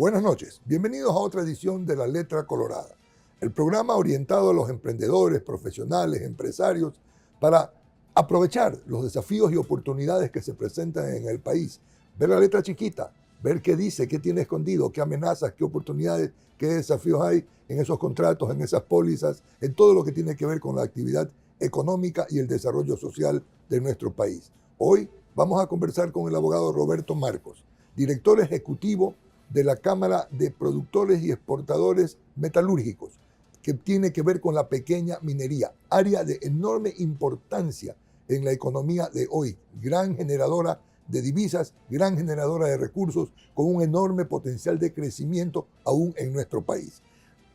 Buenas noches, bienvenidos a otra edición de La Letra Colorada, el programa orientado a los emprendedores, profesionales, empresarios, para aprovechar los desafíos y oportunidades que se presentan en el país, ver la letra chiquita, ver qué dice, qué tiene escondido, qué amenazas, qué oportunidades, qué desafíos hay en esos contratos, en esas pólizas, en todo lo que tiene que ver con la actividad económica y el desarrollo social de nuestro país. Hoy vamos a conversar con el abogado Roberto Marcos, director ejecutivo de la Cámara de Productores y Exportadores Metalúrgicos, que tiene que ver con la pequeña minería, área de enorme importancia en la economía de hoy, gran generadora de divisas, gran generadora de recursos, con un enorme potencial de crecimiento aún en nuestro país.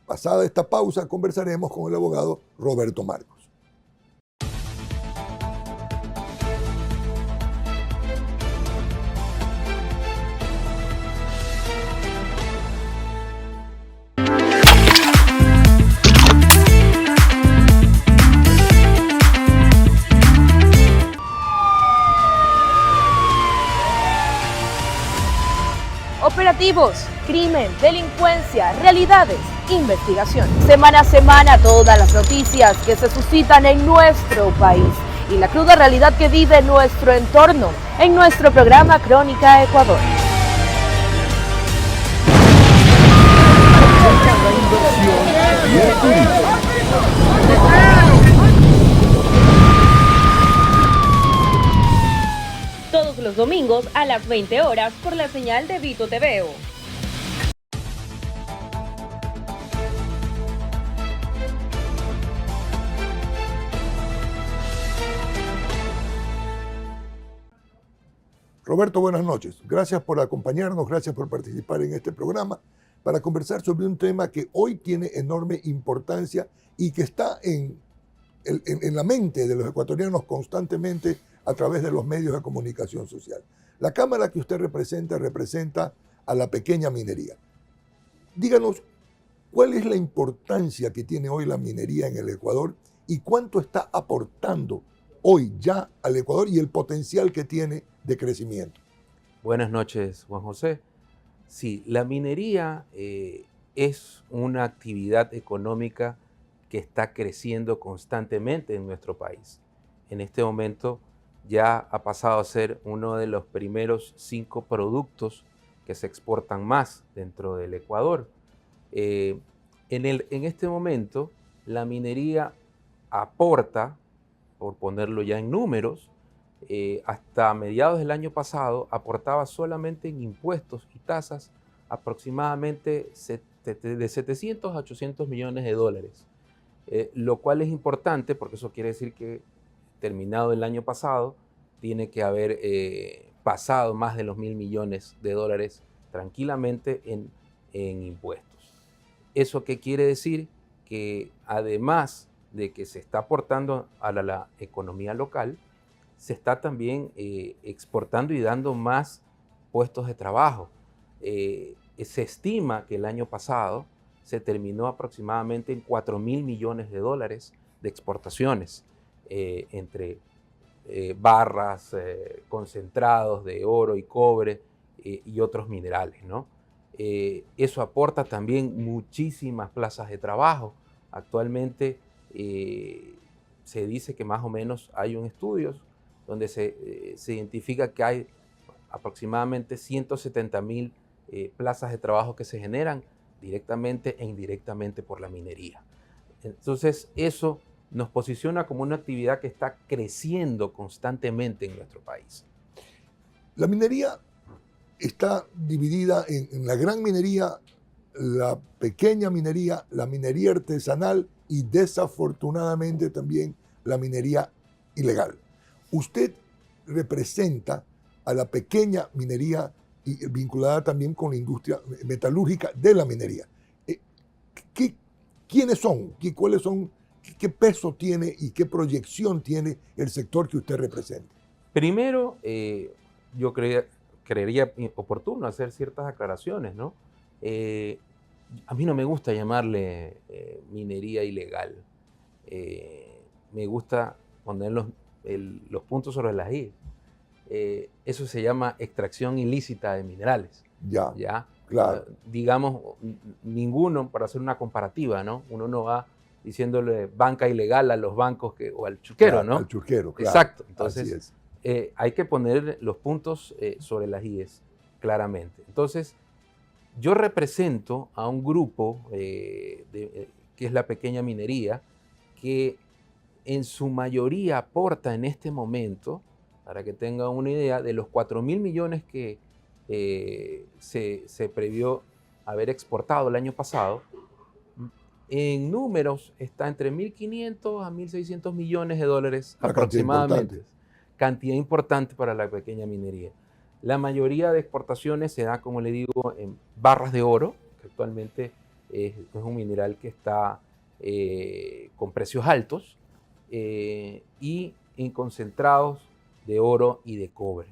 Pasada esta pausa, conversaremos con el abogado Roberto Marcos. Operativos, crimen, delincuencia, realidades, investigación. Semana a semana todas las noticias que se suscitan en nuestro país y la cruda realidad que vive nuestro entorno en nuestro programa Crónica Ecuador. Todos los domingos a las 20 horas por la señal de Vito TVO. Roberto, buenas noches. Gracias por acompañarnos, gracias por participar en este programa para conversar sobre un tema que hoy tiene enorme importancia y que está en la mente de los ecuatorianos constantemente a través de los medios de comunicación social. La Cámara que usted representa a la pequeña minería. Díganos, ¿cuál es la importancia que tiene hoy la minería en el Ecuador y cuánto está aportando hoy ya al Ecuador y el potencial que tiene de crecimiento? Buenas noches, Juan José. Sí, la minería es una actividad económica que está creciendo constantemente en nuestro país. En este momento ya ha pasado a ser uno de los primeros 5 productos que se exportan más dentro del Ecuador. En este momento, la minería aporta, por ponerlo ya en números, hasta mediados del año pasado aportaba solamente en impuestos y tasas aproximadamente de 700 a 800 millones de dólares, lo cual es importante porque eso quiere decir que terminado el año pasado tiene que haber pasado más de los 1.000 millones de dólares tranquilamente en impuestos. ¿Eso qué quiere decir? Que además de que se está aportando a la economía local, se está también exportando y dando más puestos de trabajo. Se estima que el año pasado se terminó aproximadamente en 4.000 millones de dólares de exportaciones entre barras, concentrados de oro y cobre y otros minerales, ¿no? Eso aporta también muchísimas plazas de trabajo. Actualmente se dice que más o menos hay un estudio donde se identifica que hay aproximadamente 170.000 plazas de trabajo que se generan directamente e indirectamente por la minería. Entonces, eso nos posiciona como una actividad que está creciendo constantemente en nuestro país. La minería está dividida en la gran minería, la pequeña minería, la minería artesanal y desafortunadamente también la minería ilegal. Usted representa a la pequeña minería y vinculada también con la industria metalúrgica de la minería. ¿Quiénes son? ¿Cuáles son? ¿Qué peso tiene y qué proyección tiene el sector que usted representa? Primero, yo creería oportuno hacer ciertas aclaraciones, ¿no? A mí no me gusta llamarle minería ilegal. Me gusta poner los puntos sobre las i. Eso se llama extracción ilícita de minerales. Ya. Claro. Digamos, ninguno, para hacer una comparativa, ¿no? Uno no va diciéndole banca ilegal a los bancos o al churquero, Claro, ¿no? al churquero, claro. Exacto. Así Entonces, es. hay que poner los puntos sobre las íes claramente. Entonces, yo represento a un grupo que es la pequeña minería, que en su mayoría aporta en este momento, para que tengan una idea, de los 4.000 millones que se previó haber exportado el año pasado, en números está entre 1.500 a 1.600 millones de dólares Una aproximadamente. Cantidad importante para la pequeña minería. La mayoría de exportaciones se da, como le digo, en barras de oro, que actualmente es un mineral que está con precios altos, y en concentrados de oro y de cobre.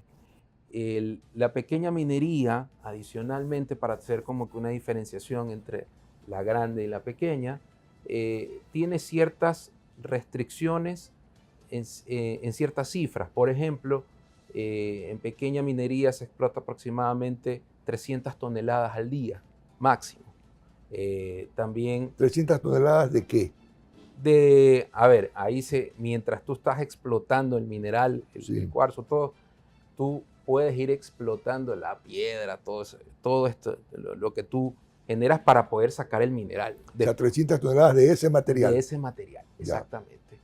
La pequeña minería, adicionalmente, para hacer como que una diferenciación entre la grande y la pequeña, tiene ciertas restricciones en ciertas cifras. Por ejemplo, en pequeña minería se explota aproximadamente 300 toneladas al día, máximo. También... ¿300 toneladas de qué? A ver, mientras tú estás explotando el mineral, el cuarzo, todo, tú puedes ir explotando la piedra, todo esto, lo que tú generas para poder sacar el mineral. O sea, 300 toneladas de ese material. De ese material, exactamente.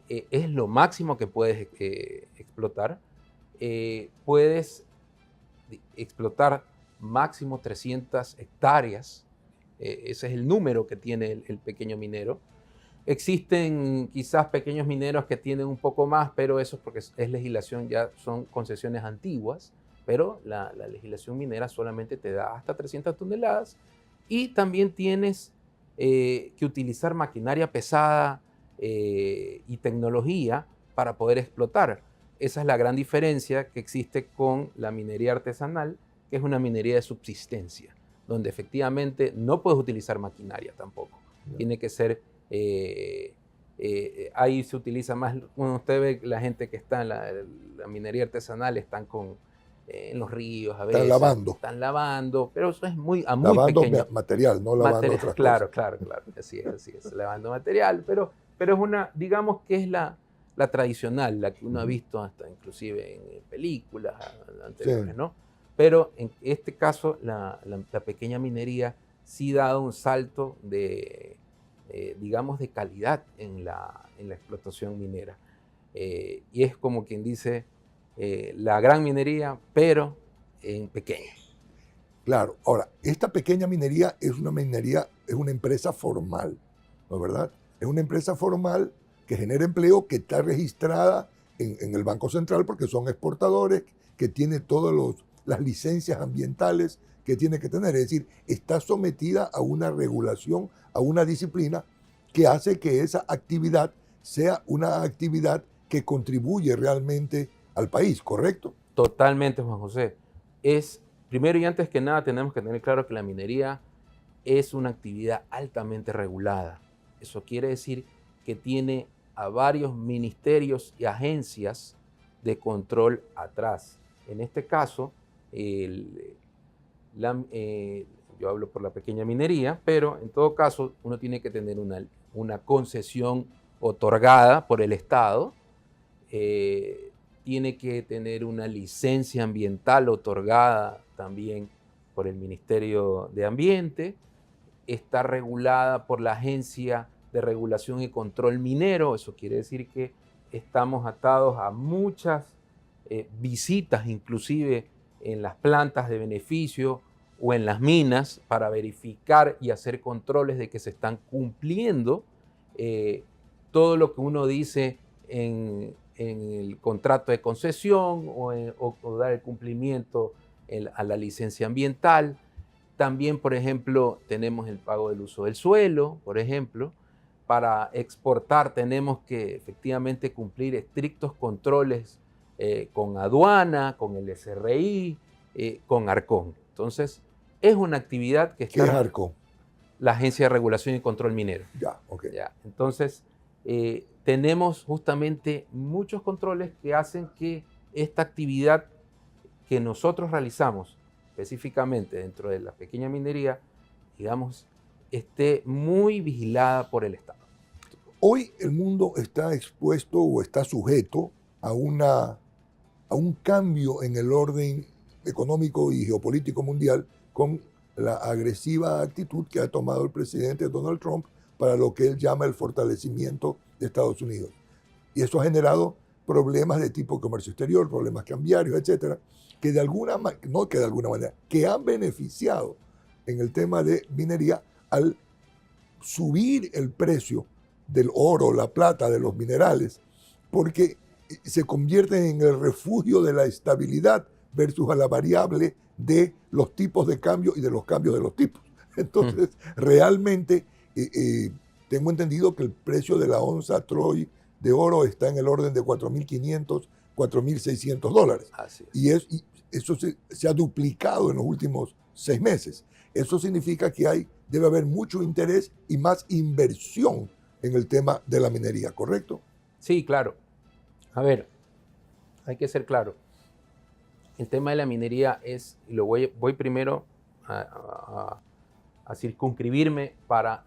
Es lo máximo que puedes explotar. Puedes explotar máximo 300 hectáreas. Ese es el número que tiene el pequeño minero. Existen quizás pequeños mineros que tienen un poco más, pero eso es porque es legislación, ya son concesiones antiguas, pero la legislación minera solamente te da hasta 300 toneladas y también tienes que utilizar maquinaria pesada y tecnología para poder explotar. Esa es la gran diferencia que existe con la minería artesanal, que es una minería de subsistencia, donde efectivamente no puedes utilizar maquinaria tampoco. Tiene que ser... ahí se utiliza más, bueno, usted ve la gente que está en la minería artesanal están en los ríos a veces. Están lavando, pero eso es muy lavando pequeño. Material, no lavando otras claro, cosas. Claro, así es, lavando material, pero es una, digamos que es la tradicional, la que uno ha visto hasta inclusive en películas anteriores, ¿no? Pero en este caso la pequeña minería sí ha dado un salto digamos, de calidad en la explotación minera. Y es como quien dice la gran minería, pero en pequeño. Claro. Ahora, esta pequeña minería es una empresa formal, ¿no es verdad? Es una empresa formal que genera empleo, que está registrada en el Banco Central porque son exportadores, que tiene todas las licencias ambientales que tiene que tener. Es decir, está sometida a una regulación, a una disciplina que hace que esa actividad sea una actividad que contribuye realmente al país, ¿correcto? Totalmente, Juan José. Primero y antes que nada tenemos que tener claro que la minería es una actividad altamente regulada. Eso quiere decir que tiene a varios ministerios y agencias de control atrás. En este caso, yo hablo por la pequeña minería, pero en todo caso uno tiene que tener una concesión otorgada por el Estado, tiene que tener una licencia ambiental otorgada también por el Ministerio de Ambiente, está regulada por la Agencia de Regulación y Control Minero. Eso quiere decir que estamos atados a muchas visitas, inclusive en las plantas de beneficio o en las minas, para verificar y hacer controles de que se están cumpliendo todo lo que uno dice en el contrato de concesión o dar el cumplimiento a la licencia ambiental. También, por ejemplo, tenemos el pago del uso del suelo, por ejemplo. Para exportar tenemos que efectivamente cumplir estrictos controles con aduana, con el SRI, con Arcon. Entonces, es una actividad que está... ¿Qué es Arcon? La Agencia de Regulación y Control Minero. Ya, ok. Ya. Entonces, tenemos justamente muchos controles que hacen que esta actividad que nosotros realizamos específicamente dentro de la pequeña minería, digamos, esté muy vigilada por el Estado. Hoy el mundo está expuesto o está sujeto a un cambio en el orden económico y geopolítico mundial con la agresiva actitud que ha tomado el presidente Donald Trump para lo que él llama el fortalecimiento de Estados Unidos. Y eso ha generado problemas de tipo comercio exterior, problemas cambiarios, etcétera, que de alguna manera, no que de alguna manera, que han beneficiado en el tema de minería al subir el precio del oro, la plata, de los minerales, porque se convierten en el refugio de la estabilidad versus a la variable de los tipos de cambio y de los cambios de los tipos. Entonces, realmente tengo entendido que el precio de la onza Troy de oro está en el orden de $4.500, $4.600. Así es. Y eso se ha duplicado en los últimos 6 meses. Eso significa que debe haber mucho interés y más inversión en el tema de la minería, ¿correcto? Sí, claro. A ver, hay que ser claro. El tema de la minería es, y voy primero a circunscribirme a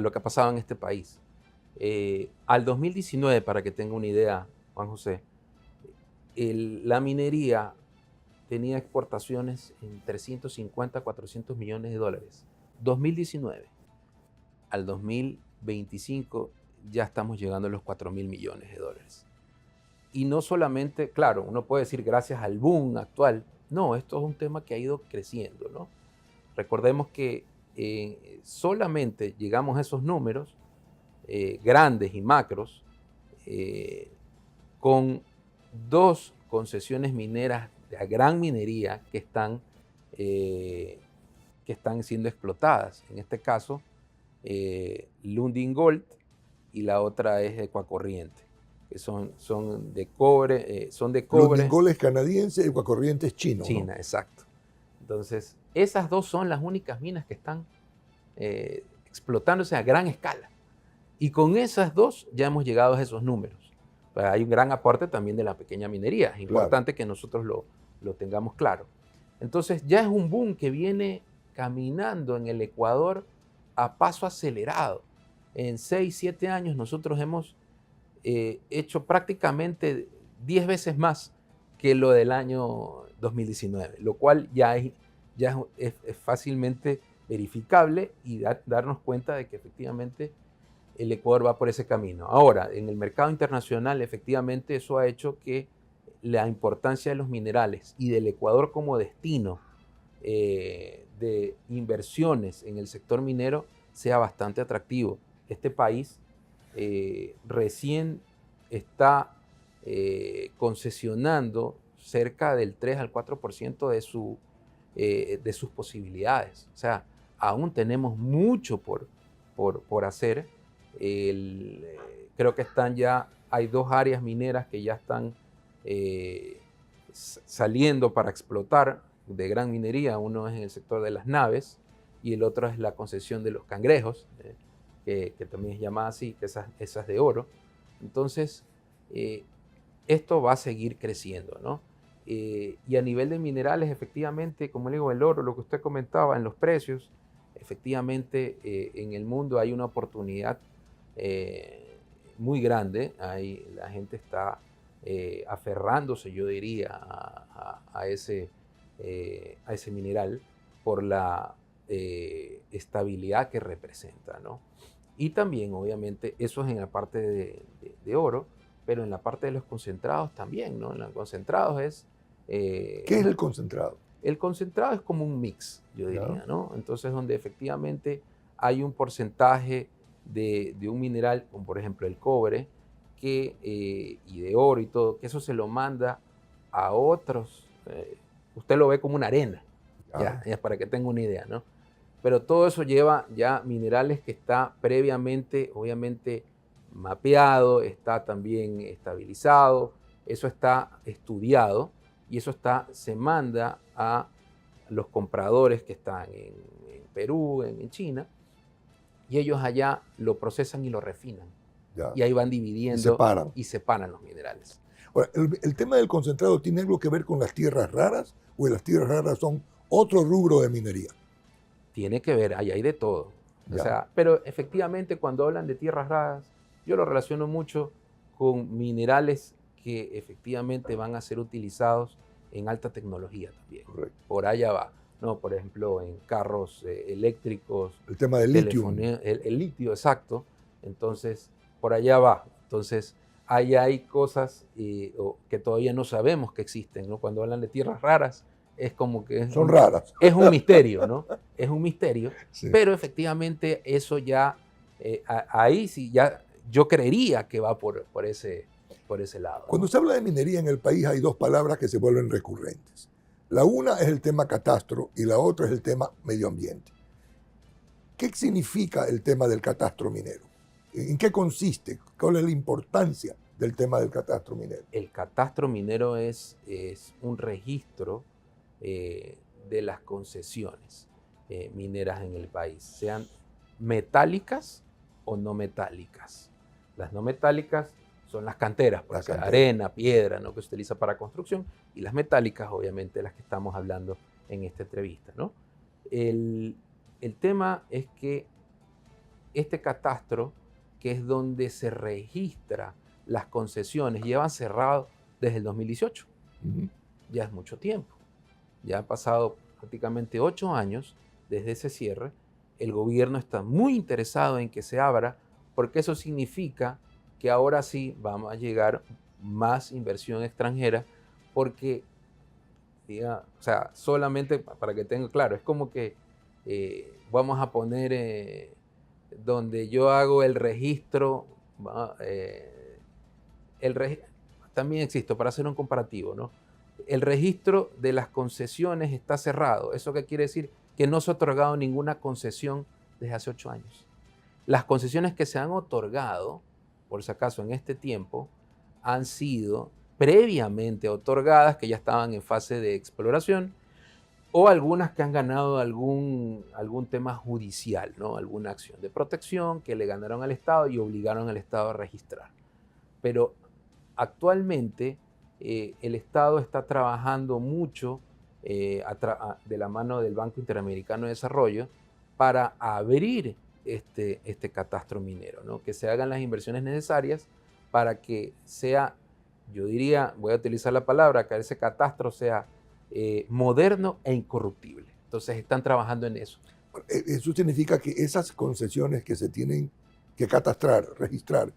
lo que ha pasado en este país. Al 2019, para que tenga una idea, Juan José, la minería tenía exportaciones en 350 a 400 millones de dólares. 2019. Al 2025 ya estamos llegando a los 4.000 millones de dólares. Y no solamente, claro, uno puede decir gracias al boom actual. No, esto es un tema que ha ido creciendo, ¿no? Recordemos que solamente llegamos a esos números grandes y macros con 2 concesiones mineras de gran minería que están siendo explotadas. En este caso, Lundin Gold, y la otra es Ecuacorriente, que son de cobre. Lundin Gold es canadiense, Ecuacorriente es chino. China, ¿no? Exacto. Entonces, esas 2 son las únicas minas que están explotándose a gran escala. Y con esas 2 ya hemos llegado a esos números. Pero hay un gran aporte también de la pequeña minería. Es importante que nosotros lo tengamos claro. Entonces, ya es un boom que viene caminando en el Ecuador a paso acelerado. En 6, 7 años nosotros hemos hecho prácticamente 10 veces más que lo del año 2019, lo cual ya es fácilmente verificable y darnos cuenta de que efectivamente el Ecuador va por ese camino. Ahora, en el mercado internacional, efectivamente eso ha hecho que la importancia de los minerales y del Ecuador como destino de inversiones en el sector minero sea bastante atractivo. Este país recién está concesionando cerca del 3 al 4% de sus posibilidades. O sea, aún tenemos mucho por hacer. Creo que hay 2 áreas mineras que ya están saliendo para explotar de gran minería. Uno es en el sector de las naves y el otro es la concesión de los cangrejos, que también es llamada así, que esas de oro. Entonces, esto va a seguir creciendo, ¿no? Y a nivel de minerales, efectivamente, como le digo, el oro, lo que usted comentaba en los precios, efectivamente en el mundo hay una oportunidad muy grande. La gente está aferrándose, yo diría, a ese mineral por la estabilidad que representa, ¿no? Y también, obviamente, eso es en la parte de oro, pero en la parte de los concentrados también, ¿no? En los concentrados es... ¿Qué es el concentrado? El concentrado es como un mix, yo diría, ¿no? Entonces, donde efectivamente hay un porcentaje de un mineral, como por ejemplo el cobre, y de oro y todo, que eso se lo manda a otros. Usted lo ve como una arena, ya para que tenga una idea, ¿no? Pero todo eso lleva ya minerales que está previamente, obviamente, mapeado, está también estabilizado, eso está estudiado y eso se manda a los compradores que están en Perú, en China, y ellos allá lo procesan y lo refinan. Ya. Y ahí van dividiendo y separan los minerales. Ahora, ¿el tema del concentrado tiene algo que ver con las tierras raras o las tierras raras son otro rubro de minería? Tiene que ver, ahí hay de todo. O sea, pero efectivamente cuando hablan de tierras raras, yo lo relaciono mucho con minerales que efectivamente van a ser utilizados en alta tecnología también. Correcto. Por allá va, ¿no? Por ejemplo, en carros eléctricos. El tema del litio. El litio, exacto. Entonces, por allá va. Entonces, ahí hay cosas que todavía no sabemos que existen, ¿no? Cuando hablan de tierras raras, es como que... Son raras. Es un misterio, ¿no? Es un misterio. Sí. Pero efectivamente eso ya, ahí sí ya yo creería que va por ese lado, ¿no? Cuando se habla de minería en el país hay dos palabras que se vuelven recurrentes. La una es el tema catastro y la otra es el tema medio ambiente. ¿Qué significa el tema del catastro minero? ¿En qué consiste? ¿Cuál es la importancia del tema del catastro minero? El catastro minero es un registro de las concesiones mineras en el país, sean metálicas o no metálicas. Las no metálicas son las canteras, por ejemplo, arena, piedra, ¿no? Que se utiliza para construcción, y las metálicas, obviamente, las que estamos hablando en esta entrevista, ¿no? El tema es que este catastro, que es donde se registra las concesiones, llevan cerrado desde el 2018. Ya es mucho tiempo. Ya han pasado prácticamente 8 años desde ese cierre. El gobierno está muy interesado en que se abra, porque eso significa que ahora sí vamos a llegar más inversión extranjera, porque, o sea, solamente para que tenga claro, es como que vamos a poner donde yo hago el registro, también existe, para hacer un comparativo, ¿no? El registro de las concesiones está cerrado. ¿Eso qué quiere decir? Que no se ha otorgado ninguna concesión desde hace 8 años. Las concesiones que se han otorgado, por si acaso en este tiempo, han sido previamente otorgadas, que ya estaban en fase de exploración, o algunas que han ganado algún tema judicial, ¿no? Alguna acción de protección que le ganaron al Estado y obligaron al Estado a registrar. Pero actualmente el Estado está trabajando mucho de la mano del Banco Interamericano de Desarrollo para abrir este catastro minero, ¿no? Que se hagan las inversiones necesarias para que sea, yo diría, voy a utilizar la palabra, que ese catastro sea moderno e incorruptible. Entonces están trabajando en eso. Eso significa que esas concesiones que se tienen que catastrar, registrar,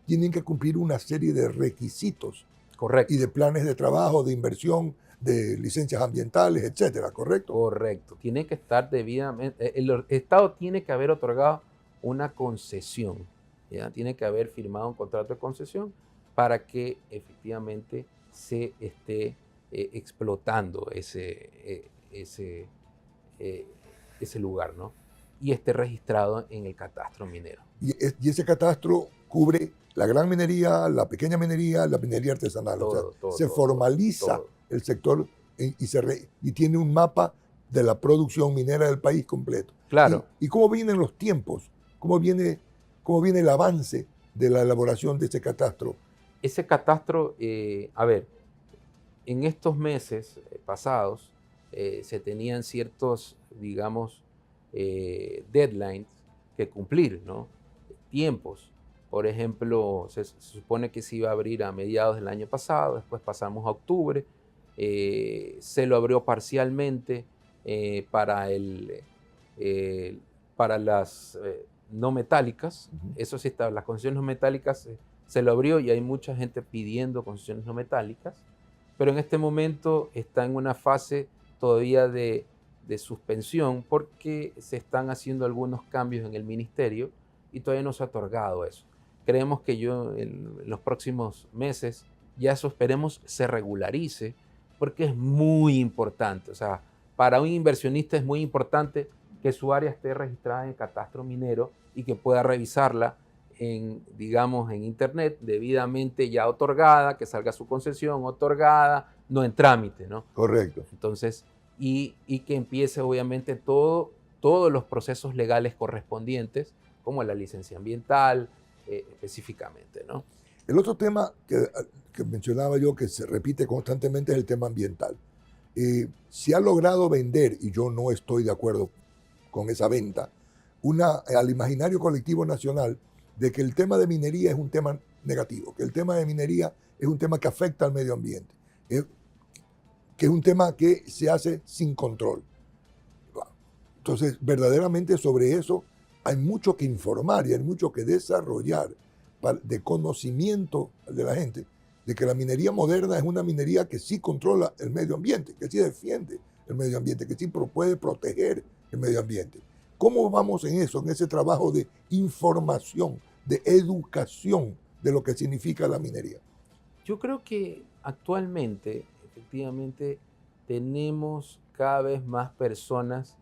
tienen que cumplir una serie de requisitos. Correcto. Y de planes de trabajo, de inversión, de licencias ambientales, etcétera, ¿correcto? Correcto. Tiene que estar debidamente, el Estado tiene que haber otorgado una concesión, ¿ya? Tiene que haber firmado un contrato de concesión para que efectivamente se esté explotando ese lugar, ¿no? Y esté registrado en el catastro minero. Y ese catastro cubre la gran minería, la pequeña minería, la minería artesanal. Se formaliza el sector y tiene un mapa de la producción minera del país completo. Claro. ¿Y cómo vienen los tiempos? ¿Cómo viene el avance de la elaboración de ese catastro? Ese catastro, a ver, en estos meses pasados se tenían ciertos, digamos, deadlines que cumplir, ¿no? Tiempos. Por ejemplo, se supone que se iba a abrir a mediados del año pasado, después pasamos a octubre, se lo abrió parcialmente para las no metálicas. Eso sí está, las concesiones no metálicas se lo abrió y hay mucha gente pidiendo concesiones no metálicas, pero en este momento está en una fase todavía de suspensión porque se están haciendo algunos cambios en el ministerio y todavía no se ha otorgado eso. Creemos que en los próximos meses ya eso esperemos se regularice porque es muy importante. O sea, para un inversionista es muy importante que su área esté registrada en el catastro minero y que pueda revisarla digamos, en internet debidamente ya otorgada, que salga su concesión otorgada, no en trámite, ¿no? Correcto. Entonces, y que empiece obviamente todos los procesos legales correspondientes, como la licencia ambiental, específicamente, ¿no? El otro tema que mencionaba yo, que se repite constantemente, es el tema ambiental. Se ha logrado vender, y yo no estoy de acuerdo con esa venta, al imaginario colectivo nacional de que el tema de minería es un tema negativo, que el tema de minería es un tema que afecta al medio ambiente, que es un tema que se hace sin control. Entonces, verdaderamente sobre eso hay mucho que informar y hay mucho que desarrollar de conocimiento de la gente, de que la minería moderna es una minería que sí controla el medio ambiente, que sí defiende el medio ambiente, que sí puede proteger el medio ambiente. ¿Cómo vamos en eso, en ese trabajo de información, de educación de lo que significa la minería? Yo creo que actualmente, efectivamente, tenemos cada vez más personas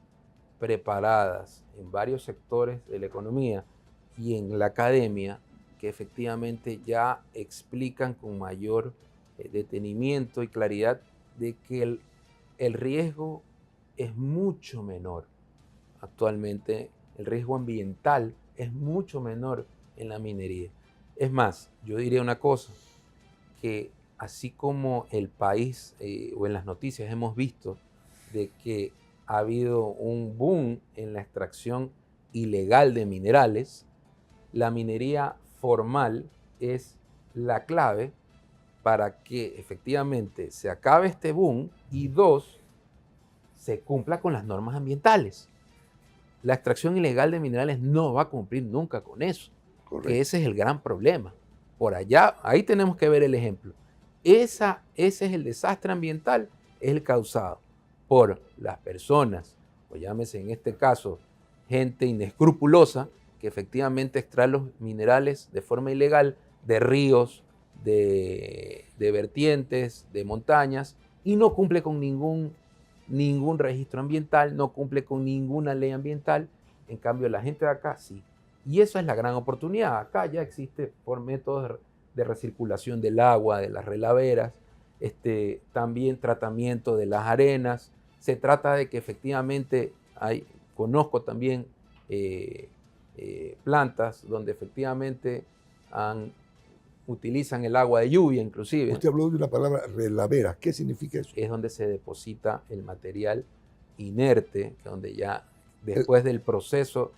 preparadas en varios sectores de la economía y en la academia que efectivamente ya explican con mayor detenimiento y claridad de que el riesgo es mucho menor. Actualmente el riesgo ambiental es mucho menor en la minería. Es más, yo diría una cosa, que así como el país o en las noticias hemos visto de que ha habido un boom en la extracción ilegal de minerales, la minería formal es la clave para que efectivamente se acabe este boom y dos, se cumpla con las normas ambientales. La extracción ilegal de minerales no va a cumplir nunca con eso, Correcto. Que ese es el gran problema. Por allá, ahí tenemos que ver el ejemplo. Ese es el desastre ambiental, es el causado por las personas, o llámese en este caso, gente inescrupulosa, que efectivamente extrae los minerales de forma ilegal de ríos, de vertientes, de montañas, y no cumple con ningún registro ambiental, no cumple con ninguna ley ambiental. En cambio, la gente de acá sí. Y eso es la gran oportunidad. Acá ya existe por métodos de recirculación del agua, de las relaveras, también tratamiento de las arenas. Se trata de que efectivamente conozco también plantas donde efectivamente utilizan el agua de lluvia inclusive. Usted habló de una palabra, relavera. ¿Qué significa eso? Es donde se deposita el material inerte, que donde ya después del proceso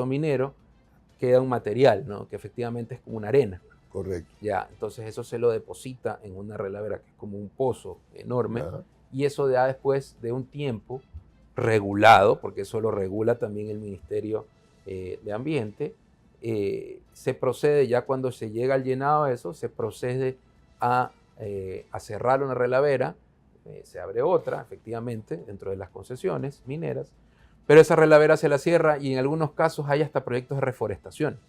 minero queda un material, ¿no? Que efectivamente es como una arena. Correcto. Ya, entonces eso se lo deposita en una relavera que es como un pozo enorme, y eso ya después de un tiempo regulado, porque eso lo regula también el Ministerio de Ambiente, se procede, ya cuando se llega al llenado de eso, se procede a cerrar una relavera, se abre otra, efectivamente, dentro de las concesiones mineras, pero esa relavera se la cierra y en algunos casos hay hasta proyectos de reforestación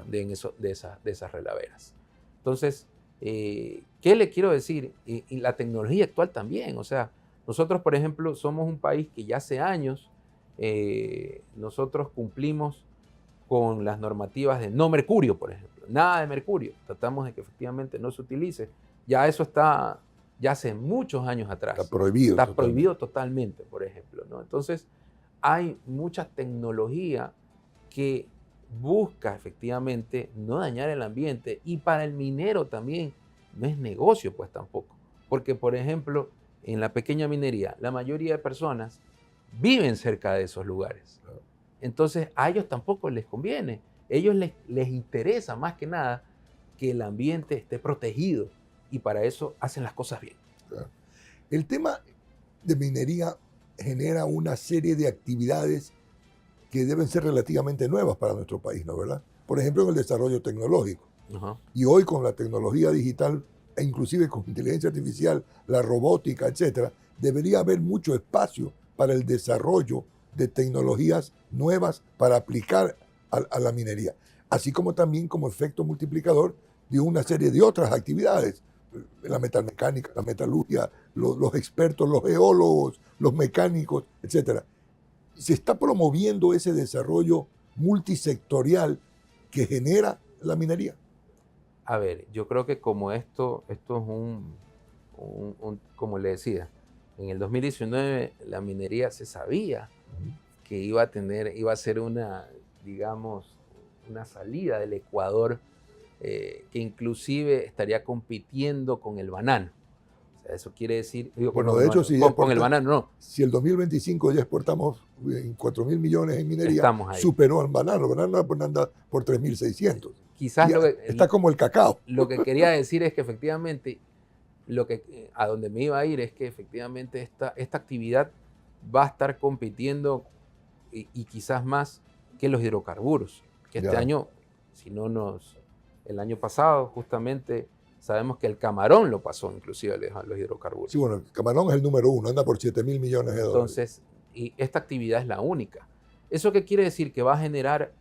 de esas relaveras. Entonces, ¿qué le quiero decir? Y la tecnología actual también, o sea, nosotros, por ejemplo, somos un país que ya hace años nosotros cumplimos con las normativas de no mercurio, por ejemplo. Nada de mercurio. Tratamos de que efectivamente no se utilice. Ya eso está, ya hace muchos años atrás. Está prohibido. Está prohibido totalmente, por ejemplo, ¿no? Entonces, hay mucha tecnología que busca efectivamente no dañar el ambiente, y para el minero también no es negocio, pues tampoco. Porque, por ejemplo, en la pequeña minería, la mayoría de personas viven cerca de esos lugares. Entonces, a ellos tampoco les conviene. A ellos les interesa más que nada que el ambiente esté protegido, y para eso hacen las cosas bien. Claro. El tema de minería genera una serie de actividades que deben ser relativamente nuevas para nuestro país, ¿no? ¿Verdad? Por ejemplo, en el desarrollo tecnológico. Y hoy con la tecnología digital e inclusive con inteligencia artificial, la robótica, etcétera, debería haber mucho espacio para el desarrollo de tecnologías nuevas para aplicar a la minería, así como también como efecto multiplicador de una serie de otras actividades, la metalmecánica, la metalurgia, los expertos, los geólogos, los mecánicos, etcétera. Se está promoviendo ese desarrollo multisectorial que genera la minería. A ver, yo creo que como esto es como le decía, en el 2019 la minería se sabía que iba a ser una, digamos, una salida del Ecuador que inclusive estaría compitiendo con el banano. O sea, eso quiere decir... Bueno, de hecho, con el banano no. Si el 2025 ya exportamos 4.000 millones en minería, superó al banano. El banano anda por 3.600. Quizás está como el cacao. Lo que quería decir es que efectivamente, a donde me iba a ir es que efectivamente esta actividad va a estar compitiendo y quizás más que los hidrocarburos. Que este año, el año pasado justamente sabemos que el camarón lo pasó inclusive a los hidrocarburos. Sí, bueno, el camarón es el número 1, anda por 7.000 millones de dólares. Entonces, y esta actividad es la única. ¿Eso qué quiere decir? Que va a generar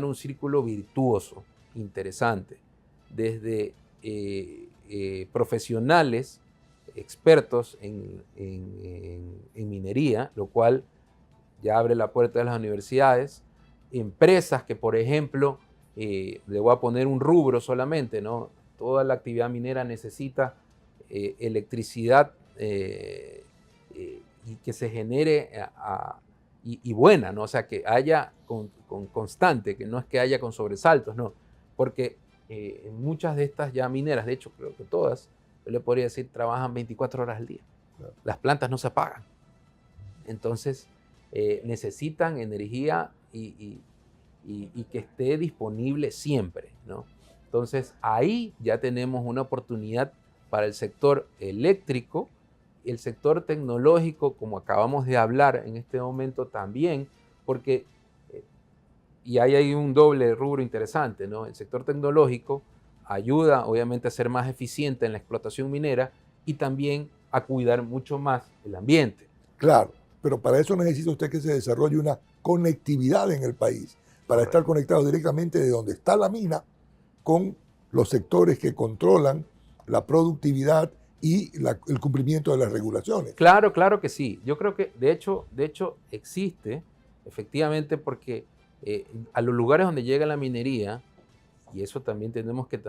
un círculo virtuoso, interesante, desde profesionales, expertos en minería, lo cual ya abre la puerta de las universidades, empresas que, por ejemplo, le voy a poner un rubro solamente, ¿no? Toda la actividad minera necesita electricidad y que se genere y buena, ¿no? O sea, que haya con constante, que no es que haya con sobresaltos, no. Porque en muchas de estas ya mineras, de hecho creo que todas, yo le podría decir, trabajan 24 horas al día. Claro. Las plantas no se apagan. Entonces, necesitan energía y que esté disponible siempre, ¿no? Entonces, ahí ya tenemos una oportunidad para el sector eléctrico, el sector tecnológico, como acabamos de hablar en este momento también, porque, y ahí hay un doble rubro interesante, ¿no? El sector tecnológico ayuda, obviamente, a ser más eficiente en la explotación minera y también a cuidar mucho más el ambiente. Claro, pero para eso necesita usted que se desarrolle una conectividad en el país, para estar conectado directamente de donde está la mina con los sectores que controlan la productividad y el cumplimiento de las regulaciones. Claro, claro que sí. Yo creo que de hecho existe, efectivamente, porque a los lugares donde llega la minería, y eso también tenemos que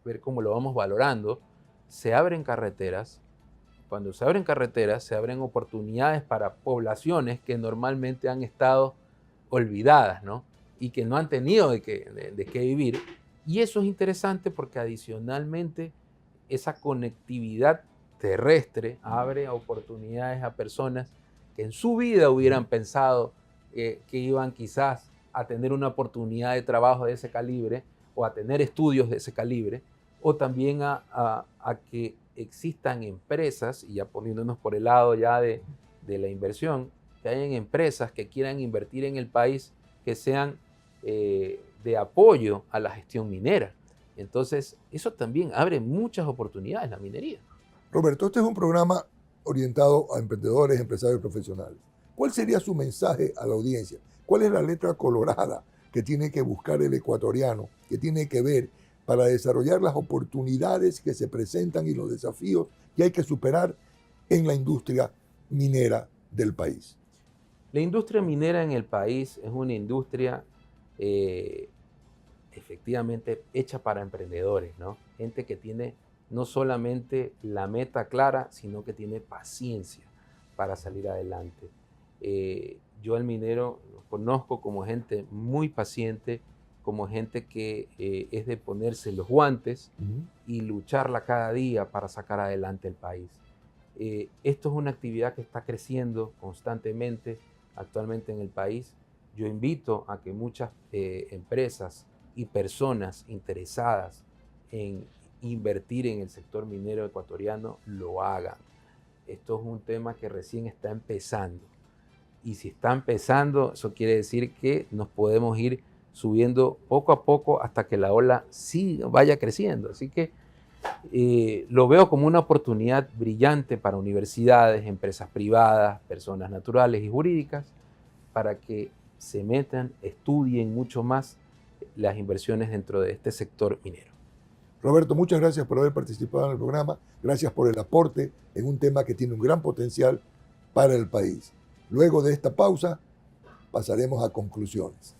ver cómo lo vamos valorando, se abren carreteras. Cuando se abren carreteras, se abren oportunidades para poblaciones que normalmente han estado olvidadas, ¿no? Y que no han tenido de qué vivir. Y eso es interesante porque adicionalmente esa conectividad terrestre abre oportunidades a personas que en su vida hubieran pensado que iban quizás a tener una oportunidad de trabajo de ese calibre o a tener estudios de ese calibre, o también a que existan empresas, y ya poniéndonos por el lado ya de la inversión, que hayan empresas que quieran invertir en el país que sean de apoyo a la gestión minera. Entonces, eso también abre muchas oportunidades, la minería. Roberto, este es un programa orientado a emprendedores, empresarios profesionales. ¿Cuál sería su mensaje a la audiencia? ¿Cuál es la letra colorada que tiene que buscar el ecuatoriano, que tiene que ver para desarrollar las oportunidades que se presentan y los desafíos que hay que superar en la industria minera del país? La industria minera en el país es una industria efectivamente hecha para emprendedores, ¿no? Gente que tiene no solamente la meta clara, sino que tiene paciencia para salir adelante. Yo al minero lo conozco como gente muy paciente, como gente que es de ponerse los guantes y lucharla cada día para sacar adelante el país. Esto es una actividad que está creciendo constantemente actualmente en el país. Yo invito a que muchas empresas y personas interesadas en invertir en el sector minero ecuatoriano lo hagan. Esto es un tema que recién está empezando. Y si está empezando, eso quiere decir que nos podemos ir subiendo poco a poco hasta que la ola sí vaya creciendo. Así que lo veo como una oportunidad brillante para universidades, empresas privadas, personas naturales y jurídicas, para que se metan, estudien mucho más las inversiones dentro de este sector minero. Roberto, muchas gracias por haber participado en el programa. Gracias por el aporte en un tema que tiene un gran potencial para el país. Luego de esta pausa, pasaremos a conclusiones.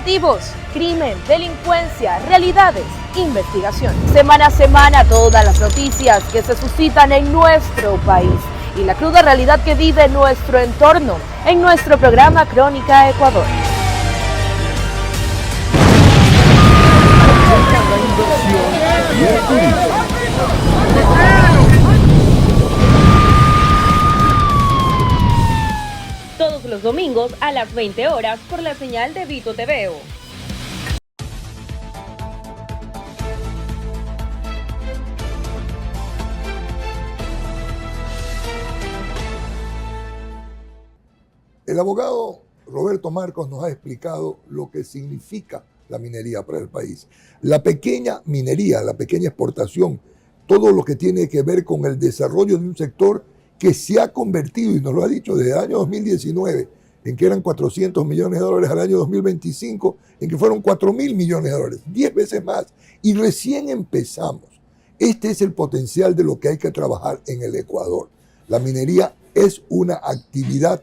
operativos, crimen, delincuencia, realidades, investigación. Semana a semana todas las noticias que se suscitan en nuestro país y la cruda realidad que vive nuestro entorno en nuestro programa Crónica Ecuador. Todos los domingos a las 20 horas por la señal de Vito TVO. El abogado Roberto Marcos nos ha explicado lo que significa la minería para el país. La pequeña minería, la pequeña exportación, todo lo que tiene que ver con el desarrollo de un sector que se ha convertido, y nos lo ha dicho desde el año 2019, en que eran 400 millones de dólares al año 2025, en que fueron 4.000 millones de dólares, 10 veces más. Y recién empezamos. Este es el potencial de lo que hay que trabajar en el Ecuador. La minería es una actividad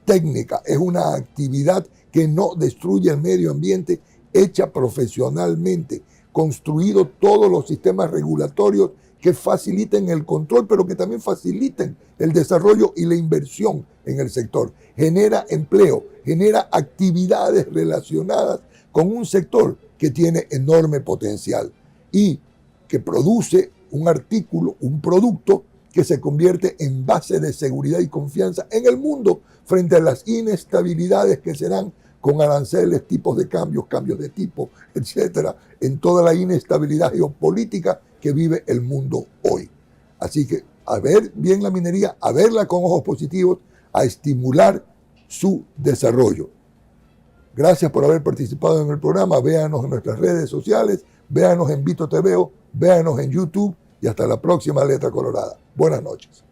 técnica, es una actividad que no destruye el medio ambiente, hecha profesionalmente, construido todos los sistemas regulatorios que faciliten el control, pero que también faciliten el desarrollo y la inversión en el sector. Genera empleo, genera actividades relacionadas con un sector que tiene enorme potencial y que produce un artículo, un producto que se convierte en base de seguridad y confianza en el mundo frente a las inestabilidades que se dan con aranceles, tipos de cambios, cambios de tipo, etcétera, en toda la inestabilidad geopolítica que vive el mundo hoy. Así que a ver bien la minería, a verla con ojos positivos, a estimular su desarrollo. Gracias por haber participado en el programa. Véanos en nuestras redes sociales, véanos en Vito TVO, véanos en YouTube y hasta la próxima Letra Colorada. Buenas noches.